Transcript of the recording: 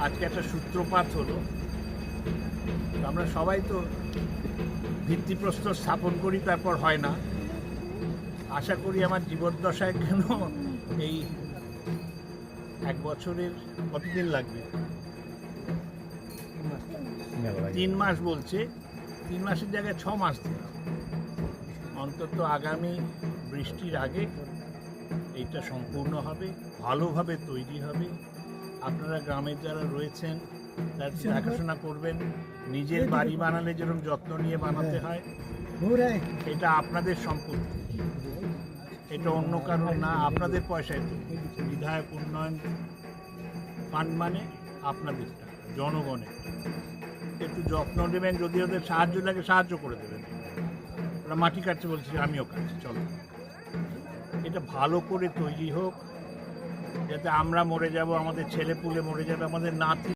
আজকে একটা সূত্রপাত হলো। আমরা সবাই তো ভিত্তিপ্রস্তর স্থাপন করি, তারপর হয় না। আশা করি আমার জীবদ্দশায় কেন এই 1 বছরের কতদিন লাগবে, 3 মাস বলছে, 3 মাসের জায়গায় 6 মাস দিন অন্তত। আগামী বৃষ্টির আগে এইটা সম্পূর্ণ হবে, ভালোভাবে তৈরি হবে। আপনারা গ্রামের যারা রয়েছেন তার দেখাশোনা করবেন। নিজের বাড়ি বানালে যেরকম যত্ন নিয়ে বানাতে হয়, এটা আপনাদের সম্পত্তি, এটা অন্য কারণ না, আপনাদের পয়সায় তো। বিধায়ক উন্নয়ন ফান্ড মানে আপনাদের টাকা, জনগণের। একটু যত্ন নেবেন, যদি ওদের সাহায্য লাগে সাহায্য করে দেবেন। ওরা মাটি কাটছে বলছি, আমিও কাটছি, চলো। এটা ভালো করে তৈরি হোক, যাতে আমরা মরে যাব, আমাদের ছেলে পুলে মরে যাবে, আমাদের নাতি